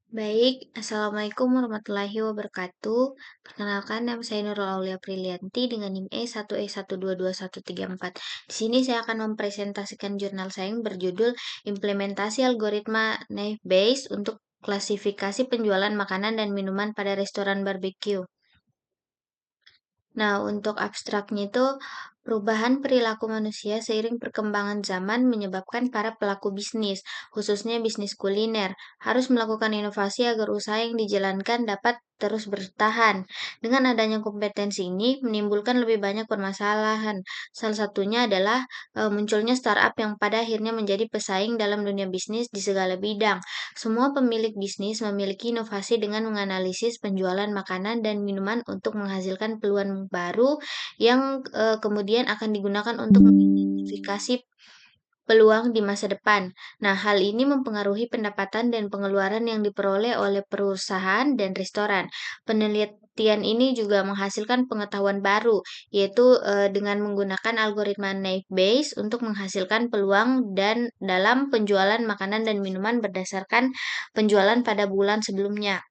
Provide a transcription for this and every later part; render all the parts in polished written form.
Baik, Assalamualaikum warahmatullahi wabarakatuh. Perkenalkan, nama saya Nurul Aulia Prilianti dengan NIM E1E1222134. Di sini saya akan mempresentasikan jurnal saya yang berjudul Implementasi Algoritma Naive Bayes untuk klasifikasi penjualan makanan dan minuman pada restoran barbecue. Nah, untuk abstraknya itu, perubahan perilaku manusia seiring perkembangan zaman menyebabkan para pelaku bisnis, khususnya bisnis kuliner, harus melakukan inovasi agar usaha yang dijalankan dapat terus bertahan. Dengan adanya kompetensi ini, menimbulkan lebih banyak permasalahan. Salah satunya adalah munculnya startup yang pada akhirnya menjadi pesaing dalam dunia bisnis di segala bidang. Semua pemilik bisnis memiliki inovasi dengan menganalisis penjualan makanan dan minuman untuk menghasilkan peluang baru yang kemudian akan digunakan untuk mengidentifikasi peluang di masa depan. Nah, hal ini mempengaruhi pendapatan dan pengeluaran yang diperoleh oleh perusahaan dan restoran. Penelitian ini juga menghasilkan pengetahuan baru, yaitu dengan menggunakan algoritma Naive Bayes untuk menghasilkan peluang dan dalam penjualan makanan dan minuman berdasarkan penjualan pada bulan sebelumnya.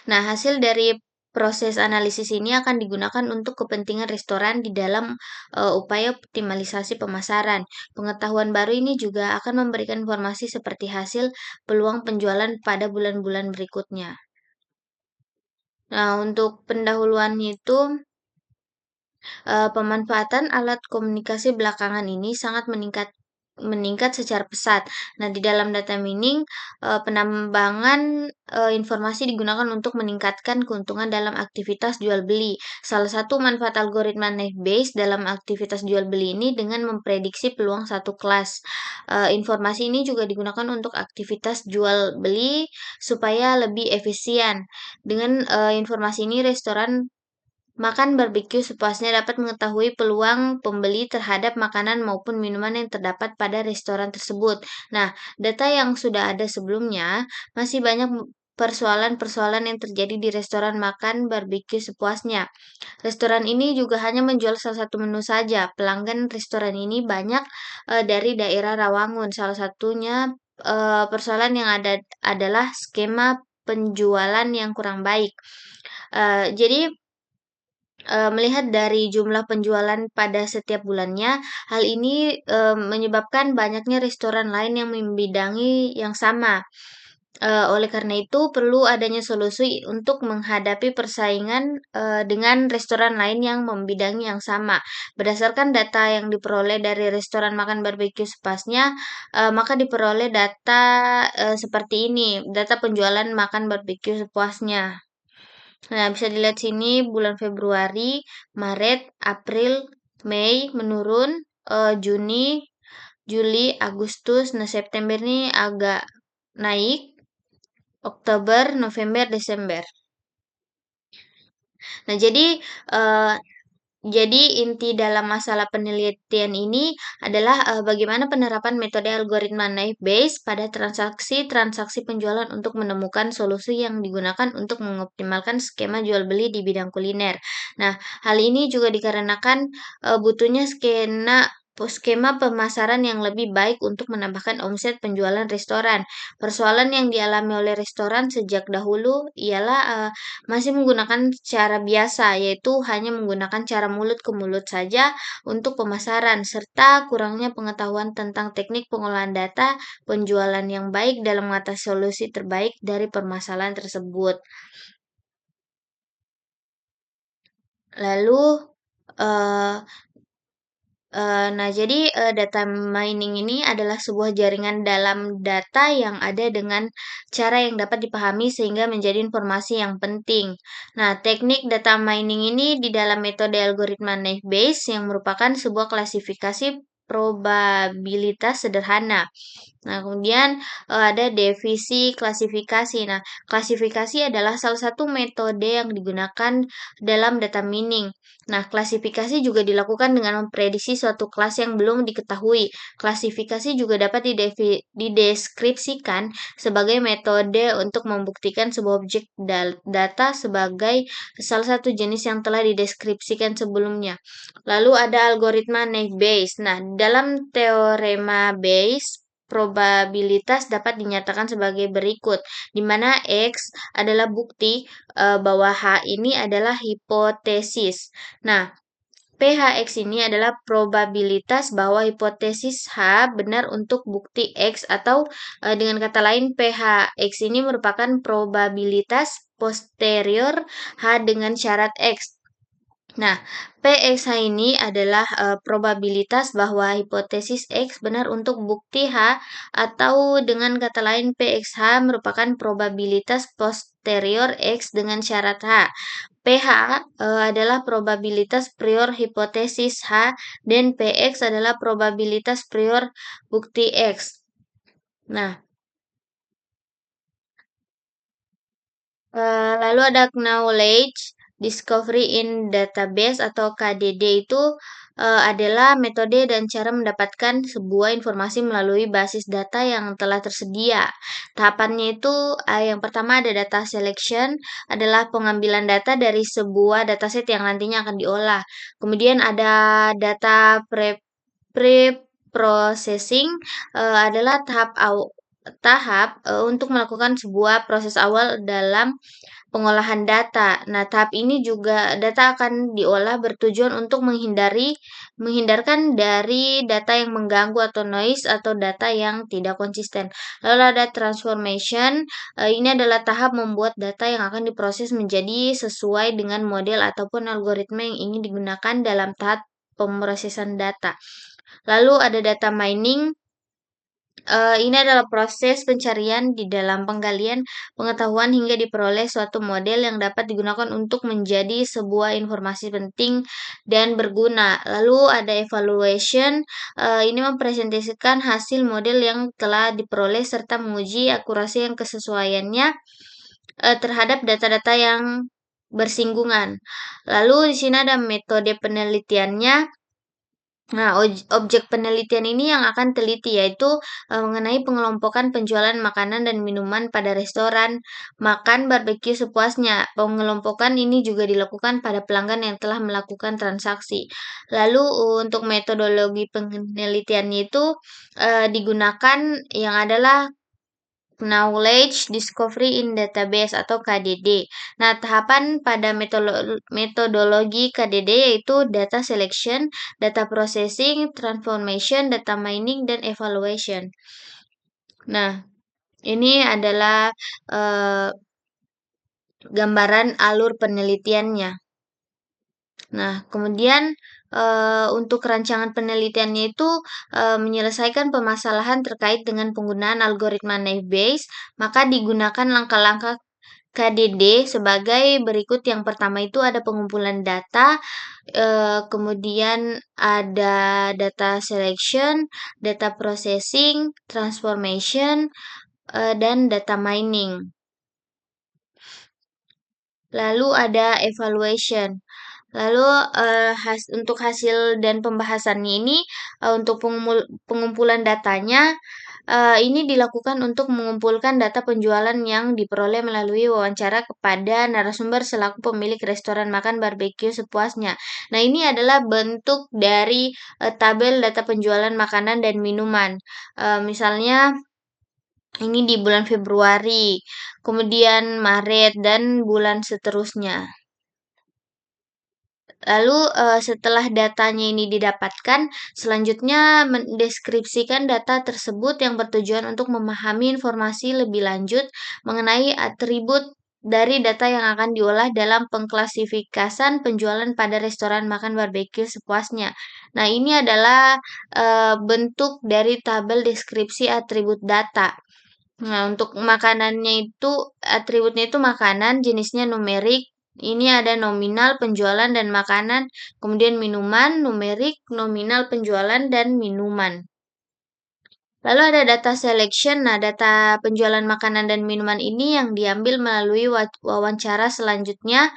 Nah, hasil dari proses analisis ini akan digunakan untuk kepentingan restoran di dalam upaya optimalisasi pemasaran. Pengetahuan baru ini juga akan memberikan informasi seperti hasil peluang penjualan pada bulan-bulan berikutnya. Nah, untuk pendahuluannya itu, pemanfaatan alat komunikasi belakangan ini sangat meningkat secara pesat. Nah, di dalam data mining, penambangan, informasi digunakan untuk meningkatkan keuntungan dalam aktivitas jual beli. Salah satu manfaat algoritma Naive Bayes dalam aktivitas jual beli ini dengan memprediksi peluang satu kelas. Informasi ini juga digunakan untuk aktivitas jual beli supaya lebih efisien. Dengan, informasi ini restoran makan barbeque sepuasnya dapat mengetahui peluang pembeli terhadap makanan maupun minuman yang terdapat pada restoran tersebut. Nah, data yang sudah ada sebelumnya masih banyak persoalan-persoalan yang terjadi di restoran makan barbeque sepuasnya. Restoran ini juga hanya menjual salah satu menu saja. Pelanggan restoran ini banyak dari daerah Rawangun. Salah satunya persoalan yang ada adalah skema penjualan yang kurang baik. Jadi melihat dari jumlah penjualan pada setiap bulannya, hal ini, menyebabkan banyaknya restoran lain yang membidangi yang sama. Oleh karena itu perlu adanya solusi untuk menghadapi persaingan, dengan restoran lain yang membidangi yang sama. Berdasarkan data yang diperoleh dari restoran makan barbeque sepasnya, maka diperoleh data, seperti ini, data penjualan makan barbeque sepuasnya. Nah, bisa dilihat sini bulan Februari, Maret, April, Mei menurun, Juni, Juli, Agustus, nah September ini agak naik, Oktober, November, Desember. Nah, eee, jadi inti dalam masalah penelitian ini adalah bagaimana penerapan metode algoritma Naive Bayes pada transaksi-transaksi penjualan untuk menemukan solusi yang digunakan untuk mengoptimalkan skema jual beli di bidang kuliner. Nah, hal ini juga dikarenakan butuhnya skema pemasaran yang lebih baik untuk menambahkan omset penjualan restoran. Persoalan yang dialami oleh restoran sejak dahulu ialah masih menggunakan cara biasa, yaitu hanya menggunakan cara mulut ke mulut saja untuk pemasaran, serta kurangnya pengetahuan tentang teknik pengolahan data penjualan yang baik dalam mengatasi solusi terbaik dari permasalahan tersebut. Lalu, eee nah jadi, data mining ini adalah sebuah jaringan dalam data yang ada dengan cara yang dapat dipahami sehingga menjadi informasi yang penting. Nah, teknik data mining ini di dalam metode algoritma Naive Bayes yang merupakan sebuah klasifikasi probabilitas sederhana. Nah, kemudian, ada divisi klasifikasi. Nah, klasifikasi adalah salah satu metode yang digunakan dalam data mining. Nah, klasifikasi juga dilakukan dengan memprediksi suatu kelas yang belum diketahui. Klasifikasi juga dapat dideskripsikan sebagai metode untuk membuktikan sebuah objek data sebagai salah satu jenis yang telah dideskripsikan sebelumnya. Lalu ada algoritma Naive Bayes. Nah, dalam teorema Bayes, probabilitas dapat dinyatakan sebagai berikut, di mana X adalah bukti bahwa H ini adalah hipotesis. Nah, PHX ini adalah probabilitas bahwa hipotesis H benar untuk bukti X atau dengan kata lain PHX ini merupakan probabilitas posterior H dengan syarat X. Nah, PXH ini adalah probabilitas bahwa hipotesis X benar untuk bukti H atau dengan kata lain PXH merupakan probabilitas posterior X dengan syarat H. PH adalah probabilitas prior hipotesis H dan PX adalah probabilitas prior bukti X. Nah, lalu ada knowledge discovery in database atau KDD itu adalah metode dan cara mendapatkan sebuah informasi melalui basis data yang telah tersedia. Tahapannya itu yang pertama ada data selection, adalah pengambilan data dari sebuah dataset yang nantinya akan diolah. Kemudian ada data pre-processing adalah tahap untuk melakukan sebuah proses awal dalam pengolahan data. Nah, tahap ini juga data akan diolah bertujuan untuk menghindarkan dari data yang mengganggu atau noise atau data yang tidak konsisten. Lalu ada transformation, ini adalah tahap membuat data yang akan diproses menjadi sesuai dengan model ataupun algoritma yang ingin digunakan dalam tahap pemrosesan data. Lalu ada data mining. Ini adalah proses pencarian di dalam penggalian pengetahuan hingga diperoleh suatu model yang dapat digunakan untuk menjadi sebuah informasi penting dan berguna. Lalu ada evaluation, ini mempresentasikan hasil model yang telah diperoleh serta menguji akurasi yang kesesuaiannya terhadap data-data yang bersinggungan. Lalu di sini ada metode penelitiannya. Nah, objek penelitian ini yang akan teliti yaitu mengenai pengelompokan penjualan makanan dan minuman pada restoran makan barbeque sepuasnya. Pengelompokan ini juga dilakukan pada pelanggan yang telah melakukan transaksi. Lalu untuk metodologi penelitiannya itu digunakan yang adalah Knowledge Discovery in Database atau KDD. Nah, tahapan pada metodologi KDD yaitu data selection, data processing, transformation, data mining, dan evaluation. Nah, ini adalah gambaran alur penelitiannya. Nah, kemudian untuk rancangan penelitiannya itu menyelesaikan permasalahan terkait dengan penggunaan algoritma naive Bayes, maka digunakan langkah-langkah KDD sebagai berikut. Yang pertama itu ada pengumpulan data, kemudian ada data selection, data processing, transformation, dan data mining. Lalu ada evaluation. Lalu untuk hasil dan pembahasannya ini untuk pengumpulan datanya ini dilakukan untuk mengumpulkan data penjualan yang diperoleh melalui wawancara kepada narasumber selaku pemilik restoran makan barbeque sepuasnya. Nah, ini adalah bentuk dari tabel data penjualan makanan dan minuman. Misalnya ini di bulan Februari, kemudian Maret, dan bulan seterusnya. Lalu setelah datanya ini didapatkan, selanjutnya mendeskripsikan data tersebut yang bertujuan untuk memahami informasi lebih lanjut mengenai atribut dari data yang akan diolah dalam pengklasifikasian penjualan pada restoran makan barbeque sepuasnya. Nah, ini adalah bentuk dari tabel deskripsi atribut data. Nah, untuk makanannya itu atributnya itu makanan, jenisnya numerik. Ini ada nominal penjualan dan makanan, kemudian minuman, numerik, nominal penjualan dan minuman. Lalu ada data selection. Nah, data penjualan makanan dan minuman ini yang diambil melalui wawancara selanjutnya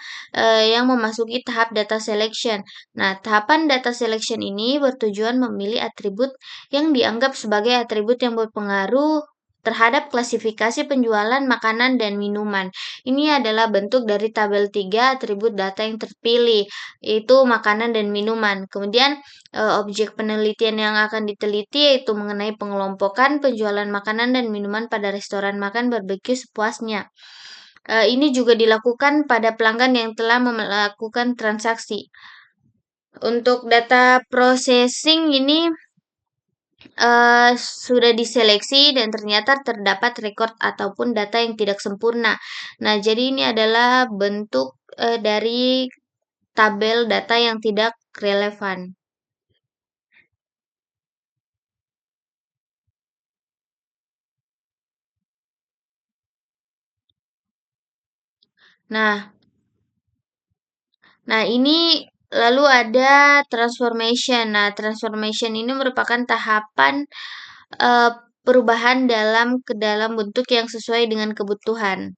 yang memasuki tahap data selection. Nah, tahapan data selection ini bertujuan memilih atribut yang dianggap sebagai atribut yang berpengaruh terhadap klasifikasi penjualan makanan dan minuman. Ini adalah bentuk dari tabel 3 atribut data yang terpilih, yaitu makanan dan minuman. Kemudian objek penelitian yang akan diteliti yaitu mengenai pengelompokan penjualan makanan dan minuman pada restoran makan barbeque sepuasnya. Ini juga dilakukan pada pelanggan yang telah melakukan transaksi. Untuk data processing ini sudah diseleksi dan ternyata terdapat rekod ataupun data yang tidak sempurna. Nah, jadi ini adalah bentuk dari tabel data yang tidak relevan. Nah, ini lalu ada transformation. Nah, transformation ini merupakan tahapan eh, perubahan ke dalam bentuk yang sesuai dengan kebutuhan.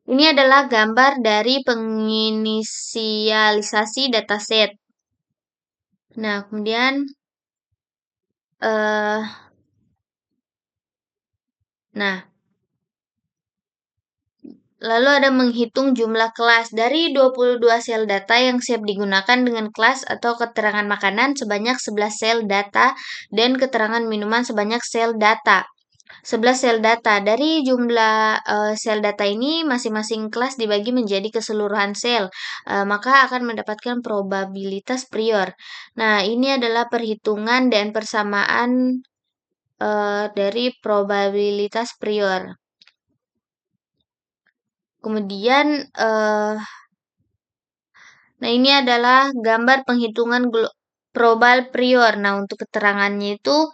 Ini adalah gambar dari penginisialisasi dataset. Nah, kemudian eh nah, lalu ada menghitung jumlah kelas dari 22 sel data yang siap digunakan dengan kelas atau keterangan makanan sebanyak 11 sel data dan keterangan minuman sebanyak sel data. 11 sel data. Dari jumlah sel data ini masing-masing kelas dibagi menjadi keseluruhan sel, maka akan mendapatkan probabilitas prior. Nah, ini adalah perhitungan dan persamaan dari probabilitas prior. Kemudian, nah ini adalah gambar penghitungan probal prior. Nah, untuk keterangannya itu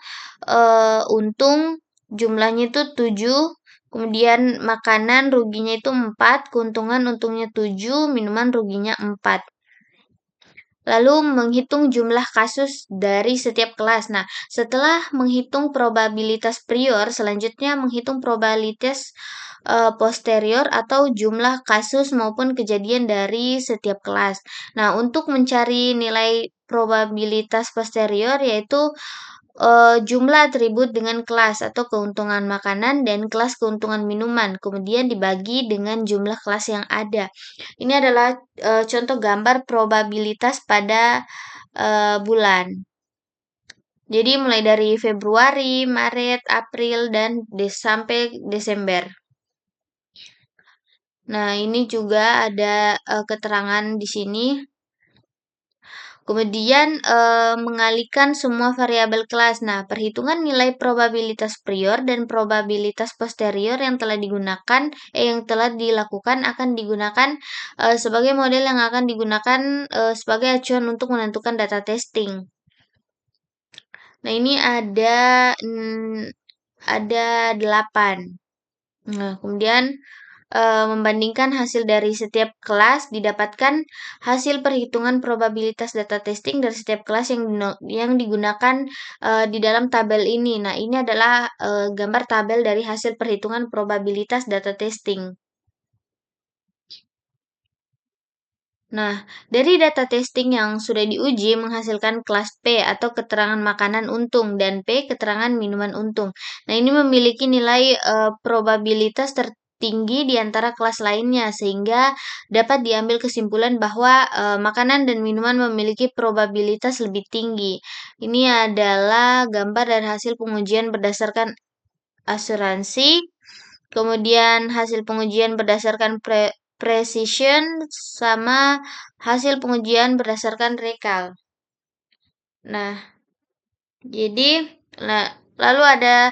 untung jumlahnya itu 7, kemudian makanan ruginya itu 4, keuntungan untungnya 7, minuman ruginya 4. Lalu menghitung jumlah kasus dari setiap kelas. Nah, setelah menghitung probabilitas prior, selanjutnya menghitung probabilitas posterior atau jumlah kasus maupun kejadian dari setiap kelas. Nah, untuk mencari nilai probabilitas posterior yaitu jumlah atribut dengan kelas atau keuntungan makanan dan kelas keuntungan minuman, kemudian dibagi dengan jumlah kelas yang ada. Ini adalah contoh gambar probabilitas pada bulan. Jadi mulai dari Februari, Maret, April, dan sampai Desember. Nah, ini juga ada keterangan di sini. Kemudian mengalihkan semua variabel kelas. Nah, perhitungan nilai probabilitas prior dan probabilitas posterior yang telah dilakukan akan digunakan sebagai model yang akan digunakan sebagai acuan untuk menentukan data testing. Nah, ini ada 8. Nah, kemudian membandingkan hasil dari setiap kelas, didapatkan hasil perhitungan probabilitas data testing dari setiap kelas yang digunakan di dalam tabel ini. Nah, ini adalah gambar tabel dari hasil perhitungan probabilitas data testing. Nah, dari data testing yang sudah diuji menghasilkan kelas P atau keterangan makanan untung dan P keterangan minuman untung. Nah, ini memiliki nilai probabilitas tertinggi di antara kelas lainnya sehingga dapat diambil kesimpulan bahwa makanan dan minuman memiliki probabilitas lebih tinggi. Ini adalah gambar dari hasil pengujian berdasarkan asuransi. Kemudian hasil pengujian berdasarkan precision sama hasil pengujian berdasarkan recall. Nah, jadi lalu ada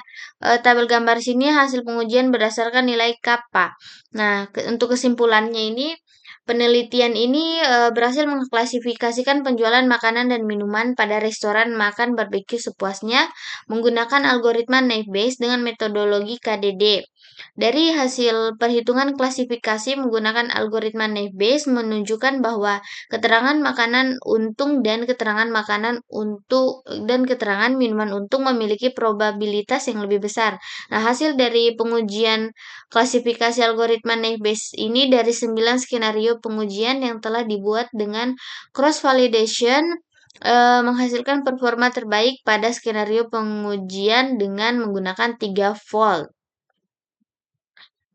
tabel gambar sini hasil pengujian berdasarkan nilai kappa. Nah, untuk kesimpulannya ini penelitian ini berhasil mengklasifikasikan penjualan makanan dan minuman pada restoran makan barbeque sepuasnya menggunakan algoritma Naive Bayes dengan metodologi KDD. Dari hasil perhitungan klasifikasi menggunakan algoritma Naive Bayes menunjukkan bahwa keterangan makanan untung dan keterangan makanan untung dan keterangan minuman untung memiliki probabilitas yang lebih besar. Nah, hasil dari pengujian klasifikasi algoritma Naive Bayes ini dari 9 skenario pengujian yang telah dibuat dengan cross validation menghasilkan performa terbaik pada skenario pengujian dengan menggunakan 3 volt.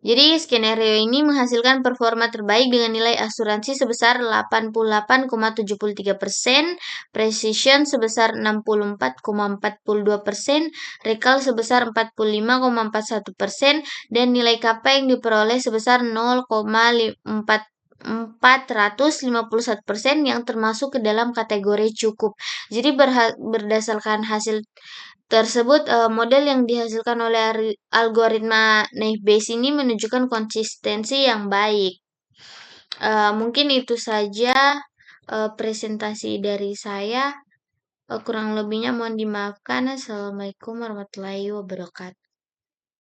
Jadi skenario ini menghasilkan performa terbaik dengan nilai asuransi sebesar 88,73%, precision sebesar 64,42%, recall sebesar 45,41%, dan nilai KP yang diperoleh sebesar 0,451% yang termasuk ke dalam kategori cukup. Jadi berdasarkan hasil tersebut, model yang dihasilkan oleh algoritma naive Bayes ini menunjukkan konsistensi yang baik. Mungkin itu saja, presentasi dari saya, kurang lebihnya mohon dimaafkan. Assalamualaikum warahmatullahi wabarakatuh.